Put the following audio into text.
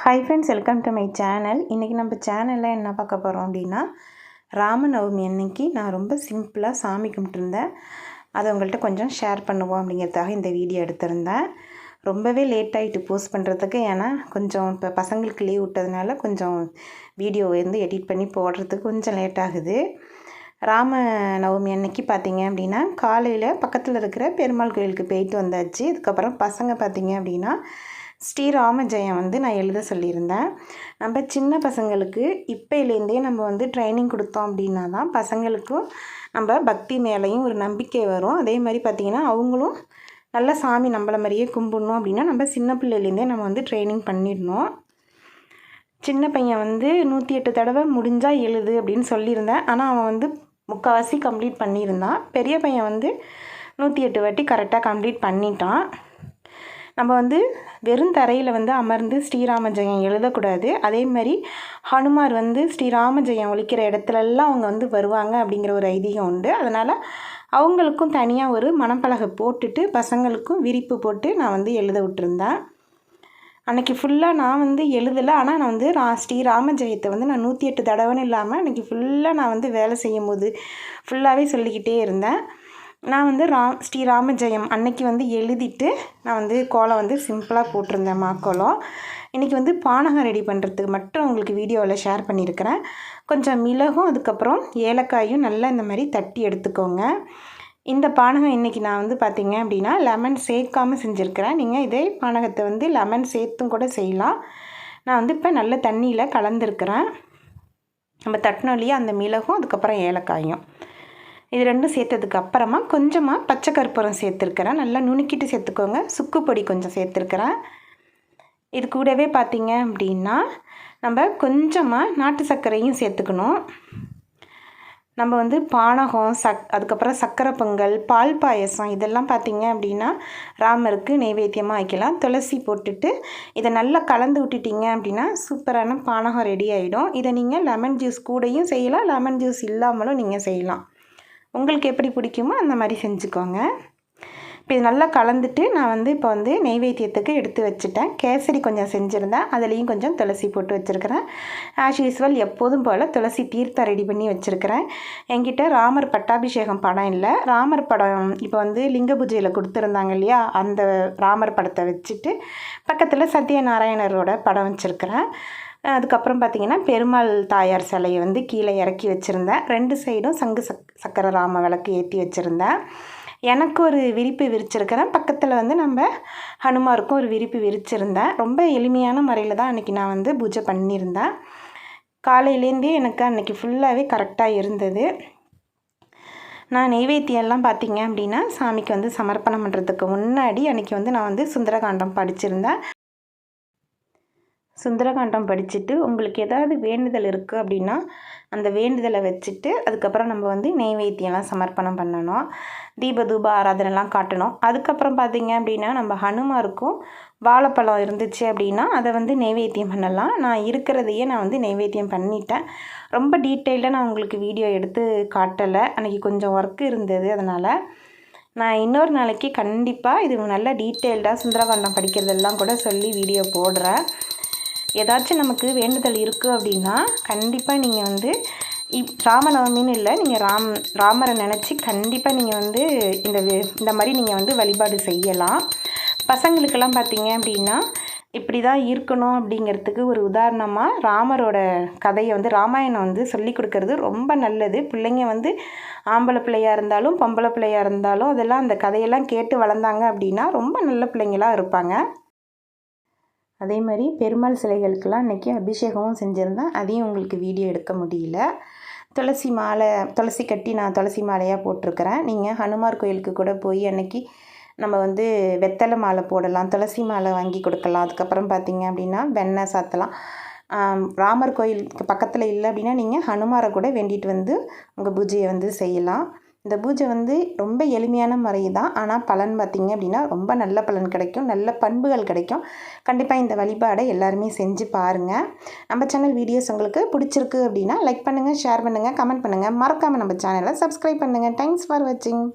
Hi friends, welcome to my channel. இன்றைக்கி நம்ம சேனலில் என்ன பார்க்க போகிறோம் அப்படின்னா, ராமநவமி அன்னைக்கு நான் ரொம்ப சிம்பிளாக சாமி கும்பிட்டுருந்தேன். அதை உங்கள்கிட்ட கொஞ்சம் ஷேர் பண்ணுவோம் அப்படிங்கிறதுக்காக இந்த வீடியோ எடுத்திருந்தேன். ரொம்பவே லேட் ஆகிட்டு போஸ்ட் பண்ணுறதுக்கு. ஏன்னா கொஞ்சம் இப்போ பசங்களுக்கு லீவ் விட்டதுனால கொஞ்சம் வீடியோ எடிட் பண்ணி போடுறதுக்கு கொஞ்சம் லேட் ஆகுது. ராமநவமி அன்னைக்கு பார்த்திங்க அப்படின்னா காலையில் பக்கத்தில் இருக்கிற பெருமாள் கோயிலுக்கு போயிட்டு வந்தாச்சு. அதுக்கப்புறம் பசங்க பார்த்திங்க அப்படின்னா ஸ்ரீராம ஜெயம் நான் எழுத சொல்லியிருந்தேன். நம்ம சின்ன பசங்களுக்கு இப்போலேருந்தே நம்ம ட்ரைனிங் கொடுத்தோம் அப்படின்னா தான் பசங்களுக்கும் நம்ம பக்தி மேலேயும் ஒரு நம்பிக்கை வரும். அதே மாதிரி பார்த்திங்கன்னா அவங்களும் நல்ல சாமி நம்மளை மாதிரியே கும்பிடணும் அப்படின்னா நம்ம சின்ன பிள்ளையிலேருந்தே நம்ம ட்ரைனிங் பண்ணிடணும். சின்ன பையன் 108 தடவை முடிஞ்சால் எழுது அப்படின்னு சொல்லியிருந்தேன். ஆனால் அவன் முக்கால்வாசி கம்ப்ளீட் பண்ணியிருந்தான். பெரிய பையன் 108 வாட்டி கரெக்டாக கம்ப்ளீட் பண்ணிட்டான். நம்ம வெறும் தரையில் அமர்ந்து ஸ்ரீராம ஜெயம் எழுதக்கூடாது. அதே மாதிரி ஹனுமார் ஸ்ரீராம ஜெயம் ஒலிக்கிற இடத்துலலாம் அவங்க வருவாங்க அப்படிங்கிற ஒரு ஐதீகம் உண்டு. அதனால் அவங்களுக்கும் தனியாக ஒரு மணப்பலகை போட்டுட்டு பசங்களுக்கும் விரிப்பு போட்டு நான் எழுத விட்டுருந்தேன். அன்றைக்கி ஃபுல்லாக நான் எழுதலை. ஆனால் நான் ஸ்ரீராம ஜெயத்தை நான் 108 தடவைன்னு இல்லாமல் அன்றைக்கி ஃபுல்லாக நான் வேலை செய்யும் போது ஃபுல்லாகவே சொல்லிக்கிட்டே இருந்தேன். நான் ஸ்ரீராம ஜெயம் அன்னைக்கு எழுதிட்டு நான் கோலம் சிம்பிளாக போட்டிருந்தேன், மாக்கோலம். இன்றைக்கி பானகம் ரெடி பண்ணுறதுக்கு மட்டும் உங்களுக்கு வீடியோவில் ஷேர் பண்ணியிருக்கிறேன். கொஞ்சம் மிளகும் அதுக்கப்புறம் ஏலக்காயும் நல்லா இந்த மாதிரி தட்டி எடுத்துக்கோங்க. இந்த பானகம் இன்றைக்கி நான் பார்த்திங்க அப்படின்னா லெமன் சேர்க்காமல் செஞ்சுருக்கிறேன். நீங்கள் இதே பானகத்தை லெமன் சேர்த்தும் கூட செய்யலாம். நான் இப்போ நல்ல தண்ணியில் கலந்துருக்கிறேன். நம்ம தட்டினோம் இல்லையா, அந்த மிளகும் அதுக்கப்புறம் ஏலக்காயும் இது ரெண்டும் சேர்த்ததுக்கு அப்புறமா கொஞ்சமாக பச்சை கற்பூரம் சேர்த்துருக்கிறேன். நல்லா நுணுக்கிட்டு சேர்த்துக்கோங்க. சுக்கு பொடி கொஞ்சம் சேர்த்துருக்கிறேன். இது கூடவே பார்த்திங்க அப்படின்னா நம்ம கொஞ்சமாக நாட்டு சர்க்கரையும் சேர்த்துக்கணும். நம்ம பானகம் அதுக்கப்புறம் சர்க்கரை பொங்கல், பால் பாயசம் இதெல்லாம் பார்த்திங்க அப்படின்னா ராமருக்கு நைவேத்தியமாக வைக்கலாம். துளசி போட்டுட்டு இதை நல்லா கலந்து விட்டுட்டிங்க அப்படின்னா சூப்பரான பானகம் ரெடி ஆகிடும். இதை நீங்கள் லெமன் ஜூஸ் கூடயும் செய்யலாம், லெமன் ஜூஸ் இல்லாமலும் நீங்கள் செய்யலாம். உங்களுக்கு எப்படி பிடிக்குமோ அந்த மாதிரி செஞ்சுக்கோங்க. இப்போ இது நல்லா கலந்துட்டு நான் இப்போ நெய்வேத்தியத்துக்கு எடுத்து வச்சுட்டேன். கேசரி கொஞ்சம் செஞ்சுருந்தேன், அதுலேயும் கொஞ்சம் துளசி போட்டு வச்சுருக்கிறேன். ஆஸ் யூஸ்வல் எப்போதும் போல் துளசி தீர்த்தம் ரெடி பண்ணி வச்சுருக்கிறேன். என்கிட்ட ராமர் பட்டாபிஷேகம் படம் இல்லை. ராமர் படம் இப்போ லிங்க பூஜையில் கொடுத்துருந்தாங்க இல்லையா, அந்த ராமர் படத்தை வச்சுட்டு பக்கத்தில் சத்யநாராயணரோட படம் வச்சுருக்கிறேன். அதுக்கப்புறம் பார்த்திங்கன்னா பெருமாள் தாயார் சிலையை கீழே இறக்கி வச்சுருந்தேன். 2 சைடும் சங்கு சக்கரை ராம விளக்கு ஏற்றி வச்சுருந்தேன். எனக்கு ஒரு விரிப்பு விரிச்சிருக்கிறேன். பக்கத்தில் நம்ம ஹனுமாருக்கும் ஒரு விரிப்பு விரிச்சிருந்தேன். ரொம்ப எளிமையான முறையில் தான் அன்றைக்கி நான் பூஜை பண்ணியிருந்தேன். காலையிலேருந்தே எனக்கு அன்றைக்கி ஃபுல்லாகவே கரெக்டாக இருந்தது. நான் நெய்வேத்தியெல்லாம் பார்த்திங்க அப்படின்னா சாமிக்கு சமர்ப்பணம் பண்ணுறதுக்கு முன்னாடி அன்றைக்கி நான் சுந்தரகாண்டம் படிச்சிருந்தேன். சுந்தரகாண்டம் படிச்சுட்டு உங்களுக்கு ஏதாவது வேண்டுதல் இருக்குது அப்படின்னா அந்த வேண்டுதலை வச்சுட்டு அதுக்கப்புறம் நம்ம நெய்வேத்தியெல்லாம் சமர்ப்பணம் பண்ணணும். தீப ஆராதனைலாம் காட்டணும். அதுக்கப்புறம் பார்த்திங்க அப்படின்னா நம்ம ஹனுமாருக்கும் வாழைப்பழம் இருந்துச்சு அப்படின்னா அதை நெய்வேத்தியம் பண்ணலாம். நான் இருக்கிறதையே நான் நெய்வேத்தியம் பண்ணிட்டேன். ரொம்ப டீட்டெயிலாக நான் உங்களுக்கு வீடியோ எடுத்து காட்டலை. அன்றைக்கி கொஞ்சம் ஒர்க் இருந்தது. அதனால் நான் இன்னொரு நாளைக்கு கண்டிப்பாக இது நல்லா டீட்டெயில்டாக சுந்தரகாண்டம் படிக்கிறதெல்லாம் கூட சொல்லி வீடியோ போடுறேன். ஏதாச்சும் நமக்கு வேண்டுதல் இருக்குது அப்படின்னா கண்டிப்பாக நீங்கள் ராமநவமின்னு இல்லை, நீங்கள் ராமரை நினச்சி கண்டிப்பாக நீங்கள் இந்த மாதிரி நீங்கள் வழிபாடு செய்யலாம். பசங்களுக்கெல்லாம் பார்த்தீங்க அப்படின்னா இப்படி தான் இருக்கணும் அப்படிங்கிறதுக்கு ஒரு உதாரணமாக ராமரோட கதையை ராமாயணம் சொல்லி கொடுக்கறது ரொம்ப நல்லது. பிள்ளைங்க ஆம்பளை பிள்ளையாக இருந்தாலும் பொம்பளை பிள்ளையாக இருந்தாலும் அதெல்லாம் அந்த கதையெல்லாம் கேட்டு வளர்ந்தாங்க அப்படின்னா ரொம்ப நல்ல பிள்ளைங்களாக இருப்பாங்க. அதே மாதிரி பெருமாள் சிலைகளுக்கெல்லாம் அன்றைக்கி அபிஷேகமும் செஞ்சுருந்தேன். அதையும் உங்களுக்கு வீடியோ எடுக்க முடியல. துளசி கட்டி நான் துளசி மாலையாக போட்டிருக்கிறேன். நீங்கள் ஹனுமார் கோயிலுக்கு கூட போய் அன்றைக்கி நம்ம வெத்தலை மாலை போடலாம், துளசி மாலை வாங்கி கொடுக்கலாம். அதுக்கப்புறம் பார்த்திங்க அப்படின்னா வெண்ணெய் சாத்தலாம். ராமர் கோயிலுக்கு பக்கத்தில் இல்லை அப்படின்னா நீங்கள் ஹனுமாரை கூட வேண்டிட்டு உங்கள் பூஜையை செய்யலாம். இந்த பூஜை ரொம்ப எளிமையான முறை தான். ஆனால் பலன் பார்த்திங்க அப்படின்னா ரொம்ப நல்ல பலன் கிடைக்கும், நல்ல பண்புகள் கிடைக்கும். கண்டிப்பாக இந்த வழிபாடை எல்லாருமே செஞ்சு பாருங்கள். நம்ம சேனல் வீடியோஸ் உங்களுக்கு பிடிச்சிருக்கு அப்படின்னா லைக் பண்ணுங்கள், ஷேர் பண்ணுங்கள், கமெண்ட் பண்ணுங்கள். மறக்காமல் நம்ம சேனலை சப்ஸ்கிரைப் பண்ணுங்கள். தேங்க்ஸ் ஃபார் வாட்சிங்.